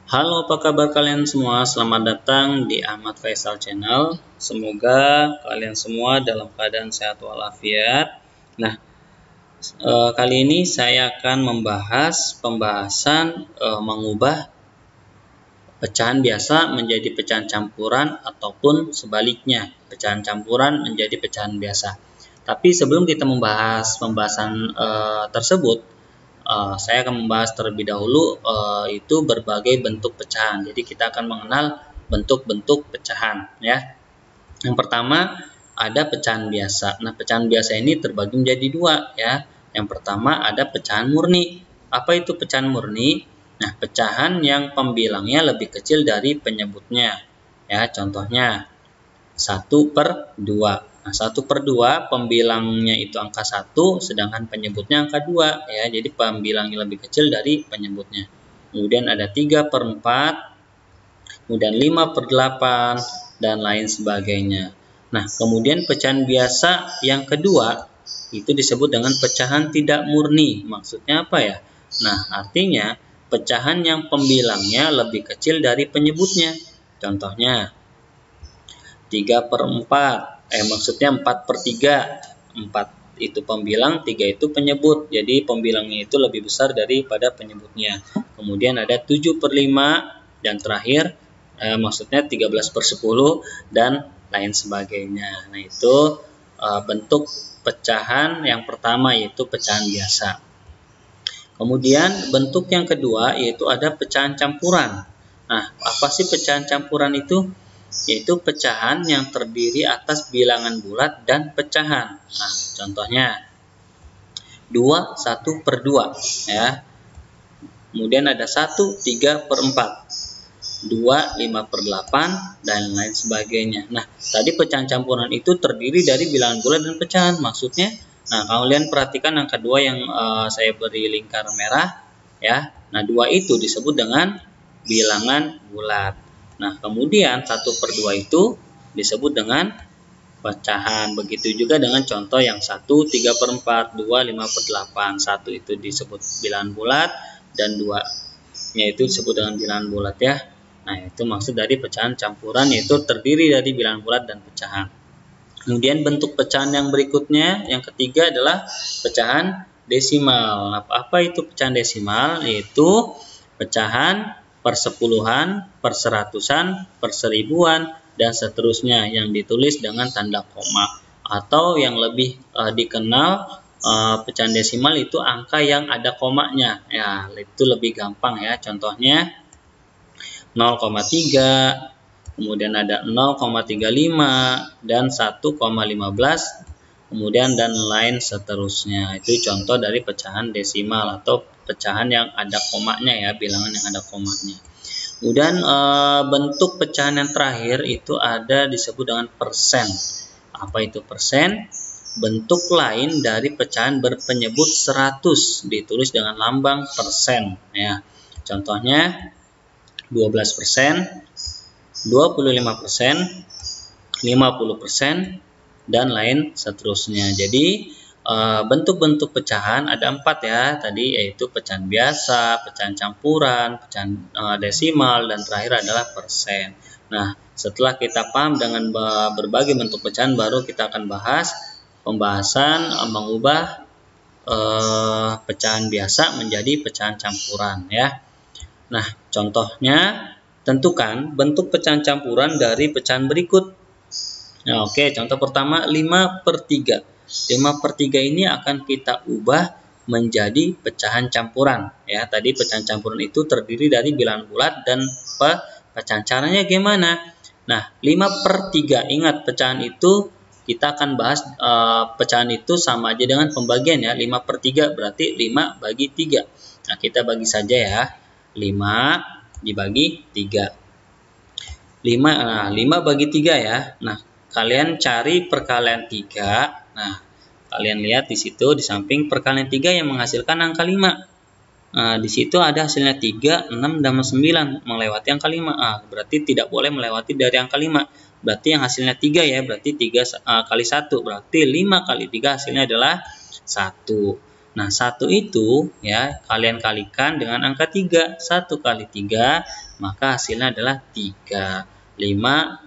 Halo, apa kabar kalian semua? Selamat datang di Ahmad Faisal Channel. Semoga kalian semua dalam keadaan sehat walafiat. Nah, kali ini saya akan membahas pembahasan mengubah pecahan biasa menjadi pecahan campuran ataupun sebaliknya, pecahan campuran menjadi pecahan biasa. Tapi sebelum kita membahas pembahasan tersebut, saya akan membahas terlebih dahulu itu berbagai bentuk pecahan. Jadi kita akan mengenal bentuk-bentuk pecahan ya. Yang pertama ada pecahan biasa. Nah, pecahan biasa ini terbagi menjadi dua ya. Yang pertama ada pecahan murni. Apa itu pecahan murni? Nah, pecahan yang pembilangnya lebih kecil dari penyebutnya. Ya, contohnya 1/2. Nah, 1/2 pembilangnya itu angka 1, sedangkan penyebutnya angka 2 ya. Jadi pembilangnya lebih kecil dari penyebutnya. Kemudian ada 3/4, kemudian 5/8 dan lain sebagainya. Nah, kemudian pecahan biasa yang kedua itu disebut dengan pecahan tidak murni. Maksudnya apa ya? Nah, artinya pecahan yang pembilangnya lebih kecil dari penyebutnya. Contohnya 3/4, maksudnya 4/3. 4 itu pembilang, 3 itu penyebut. Jadi pembilangnya itu lebih besar daripada penyebutnya. Kemudian ada 7/5 dan terakhir maksudnya 13/10 dan lain sebagainya. Nah, itu bentuk pecahan yang pertama, yaitu pecahan biasa. Kemudian bentuk yang kedua yaitu ada pecahan campuran. Nah, apa sih pecahan campuran itu? Yaitu pecahan yang terdiri atas bilangan bulat dan pecahan. Nah, contohnya 2 1/2 ya. Kemudian ada 1 3/4, 2 5/8 dan lain sebagainya. Nah, tadi pecahan campuran itu terdiri dari bilangan bulat dan pecahan. Maksudnya, nah, kalian perhatikan yang kedua yang saya beri lingkar merah ya. Nah, 2 itu disebut dengan bilangan bulat. Nah, kemudian 1/2 itu disebut dengan pecahan. Begitu juga dengan contoh yang 1 3/4, 2 5/8. 1 itu disebut bilangan bulat dan 2 nya itu disebut dengan bilangan bulat ya. Nah, itu maksud dari pecahan campuran, yaitu terdiri dari bilangan bulat dan pecahan. Kemudian bentuk pecahan yang berikutnya, yang ketiga adalah pecahan desimal. Apa itu pecahan desimal? Yaitu pecahan persepuluhan, perseratusan, perseribuan, dan seterusnya yang ditulis dengan tanda koma. Atau yang lebih dikenal pecahan desimal itu angka yang ada komanya. Ya, itu lebih gampang ya. Contohnya 0,3, kemudian ada 0,35 dan 1,15, kemudian dan lain seterusnya. Itu contoh dari pecahan desimal atau pecahan yang ada komanya ya, bilangan yang ada komanya. Kemudian bentuk pecahan yang terakhir itu ada disebut dengan persen. Apa itu persen? Bentuk lain dari pecahan berpenyebut 100 ditulis dengan lambang persen ya. Contohnya 12%, 25%, 50% dan lain seterusnya. Jadi bentuk-bentuk pecahan ada 4 ya tadi, yaitu pecahan biasa, pecahan campuran, pecahan desimal, dan terakhir adalah persen. Nah, setelah kita paham dengan berbagai bentuk pecahan, baru kita akan bahas pembahasan mengubah pecahan biasa menjadi pecahan campuran ya. Nah, contohnya tentukan bentuk pecahan campuran dari pecahan berikut. Nah, oke, contoh pertama 5/3. 5/3 ini akan kita ubah menjadi pecahan campuran ya. Tadi pecahan campuran itu terdiri dari bilangan bulat dan pecahan. Caranya gimana? Nah, 5/3, ingat pecahan itu kita akan bahas pecahan itu sama aja dengan pembagian ya. 5/3 berarti 5 bagi 3. Nah, kita bagi saja ya. 5 dibagi 3. 5 bagi 3 ya. Nah, kalian cari perkalian 3. Nah, kalian lihat di situ di samping perkalian 3 yang menghasilkan angka 5. Nah, di situ ada hasilnya 3, 6, dan 9 melewati angka 5. Berarti tidak boleh melewati dari angka 5. Berarti yang hasilnya 3 ya, berarti 3 kali 1. Berarti 5 kali 3 hasilnya adalah 1. Nah, 1 itu ya kalian kalikan dengan angka 3. 1 kali 3, maka hasilnya adalah 3. 5,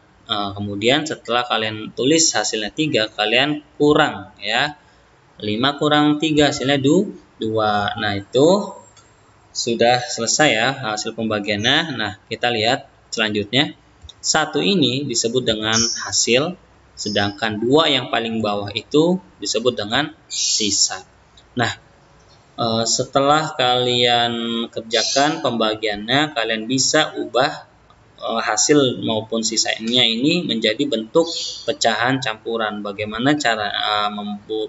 kemudian setelah kalian tulis hasilnya 3, kalian kurang ya. 5 kurang 3 hasilnya 2. Nah, itu sudah selesai ya hasil pembagiannya. Nah, kita lihat selanjutnya. 1 ini disebut dengan hasil, sedangkan 2 yang paling bawah itu disebut dengan sisa. Nah, setelah kalian kerjakan pembagiannya, kalian bisa ubah hasil maupun sisanya ini menjadi bentuk pecahan campuran. Bagaimana cara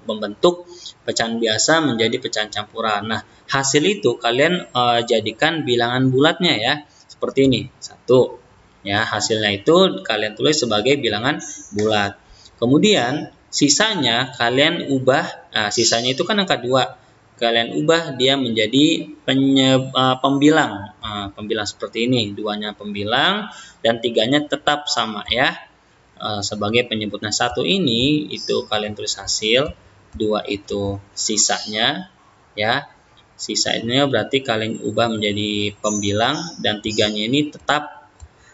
membentuk pecahan biasa menjadi pecahan campuran? Nah, hasil itu kalian jadikan bilangan bulatnya ya, seperti ini. 1 ya, hasilnya itu kalian tulis sebagai bilangan bulat. Kemudian sisanya kalian ubah, sisanya itu kan angka 2. Kalian ubah dia menjadi pembilang. Pembilang seperti ini, 2-nya pembilang dan 3-nya tetap sama ya. Sebagai penyebut. Nah, 1 ini itu kalian tulis hasil, 2 itu sisanya ya. Sisanya berarti kalian ubah menjadi pembilang dan 3-nya ini tetap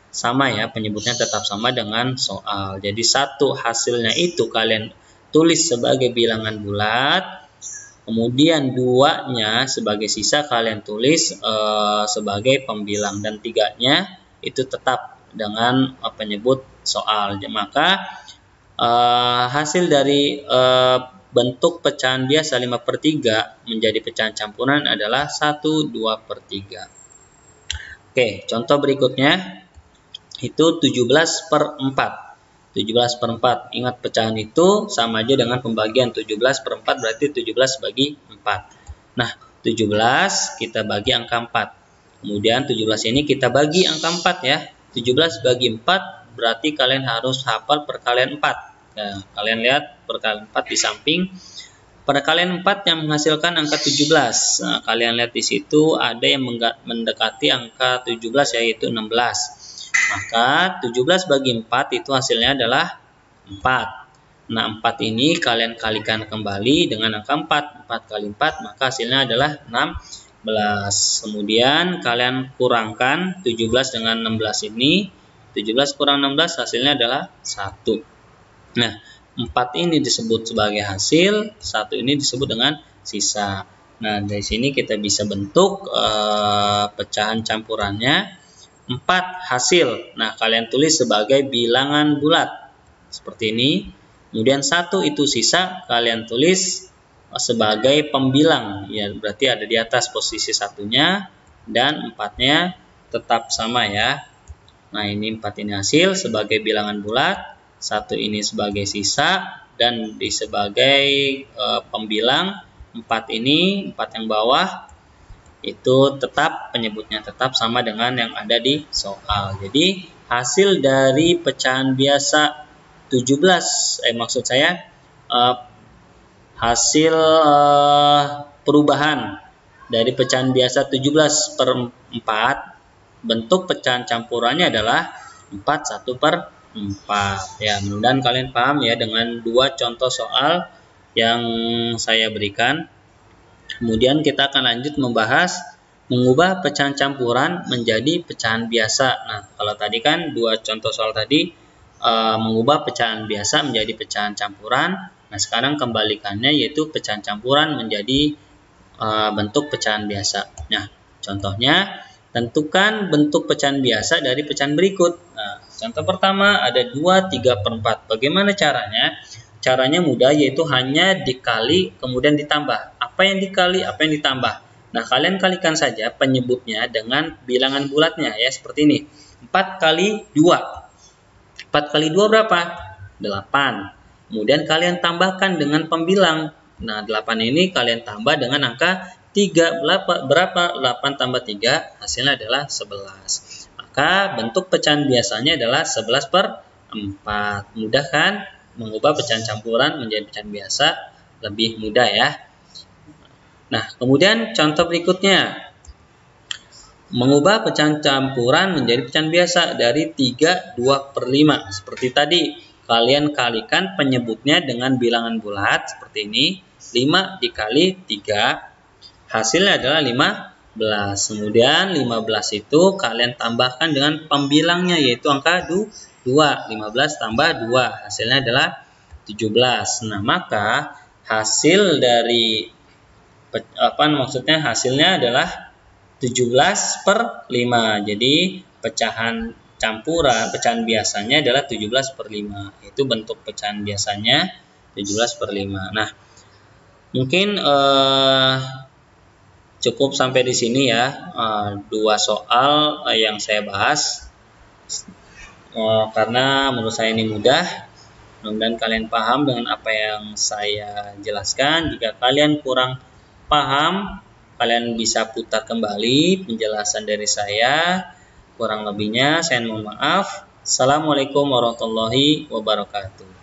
sama ya, penyebutnya tetap sama dengan soal. Jadi 1 hasilnya itu kalian tulis sebagai bilangan bulat. Kemudian 2-nya sebagai sisa kalian tulis sebagai pembilang dan 3-nya itu tetap dengan penyebut soal. Maka hasil dari bentuk pecahan biasa 5/3 menjadi pecahan campuran adalah 1/2/3. Oke, contoh berikutnya itu 17/4. 17/4. Ingat pecahan itu sama aja dengan pembagian. 17/4 berarti 17 bagi 4. Nah, 17 kita bagi angka 4. Kemudian 17 ini kita bagi angka 4 ya. 17 bagi 4 berarti kalian harus hafal perkalian 4. Nah, kalian lihat perkalian 4 di samping. Perkalian 4 yang menghasilkan angka 17. Nah, kalian lihat di situ ada yang mendekati angka 17 yaitu 16. Maka 17 bagi 4 itu hasilnya adalah 4. Nah, 4 ini kalian kalikan kembali dengan angka 4. 4 kali 4 maka hasilnya adalah 16. Kemudian kalian kurangkan 17 dengan 16 ini. 17 kurang 16 hasilnya adalah 1. Nah, 4 ini disebut sebagai hasil, 1 ini disebut dengan sisa. Nah, dari sini kita bisa bentuk pecahan campurannya. 4 hasil. Nah, kalian tulis sebagai bilangan bulat. Seperti ini. Kemudian 1 itu sisa, kalian tulis sebagai pembilang. Ya, berarti ada di atas posisi 1-nya dan 4-nya tetap sama ya. Nah, ini 4 ini hasil sebagai bilangan bulat, 1 ini sebagai sisa dan di sebagai pembilang. 4 ini, 4 yang bawah itu tetap penyebutnya tetap sama dengan yang ada di soal. Jadi hasil dari pecahan biasa 17 maksud saya hasil perubahan dari pecahan biasa 17/4 bentuk pecahan campurannya adalah 1/4. Ya, mudah-mudahan kalian paham ya dengan 2 contoh soal yang saya berikan. Kemudian kita akan lanjut membahas mengubah pecahan campuran menjadi pecahan biasa. Nah, kalau tadi kan 2 contoh soal tadi mengubah pecahan biasa menjadi pecahan campuran. Nah, sekarang kembalikannya yaitu pecahan campuran menjadi bentuk pecahan biasa. Nah, contohnya tentukan bentuk pecahan biasa dari pecahan berikut. Nah, contoh pertama ada 2 3/4. Bagaimana caranya? Caranya mudah, yaitu hanya dikali kemudian ditambah. Apa yang dikali, apa yang ditambah. Nah, kalian kalikan saja penyebutnya dengan bilangan bulatnya ya, seperti ini. 4 kali 2. 4 kali 2 berapa? 8. Kemudian kalian tambahkan dengan pembilang. Nah, 8 ini kalian tambah dengan angka 3. Berapa? 8 tambah 3 hasilnya adalah 11. Maka bentuk pecahan biasanya adalah 11/4. Mudah kan? Mengubah pecahan campuran menjadi pecahan biasa lebih mudah ya. Nah, kemudian contoh berikutnya. Mengubah pecahan campuran menjadi pecahan biasa dari 3/2/5. Seperti tadi, kalian kalikan penyebutnya dengan bilangan bulat seperti ini. 5 dikali 3 hasilnya adalah 15. Kemudian 15 itu kalian tambahkan dengan pembilangnya yaitu angka 2. 15 tambah 2 hasilnya adalah 17. Nah, maka hasil dari hasilnya adalah 17 per 5. Jadi pecahan campuran, pecahan biasanya adalah 17 per 5. Itu bentuk pecahan biasanya 17 per 5. Nah, mungkin cukup sampai di sini ya, 2 soal yang saya bahas, karena menurut saya ini mudah. Mudah-mudahan kalian paham dengan apa yang saya jelaskan. Jika kalian kurang paham, kalian bisa putar kembali penjelasan dari saya. Kurang lebihnya saya mohon maaf. Assalamualaikum warahmatullahi wabarakatuh.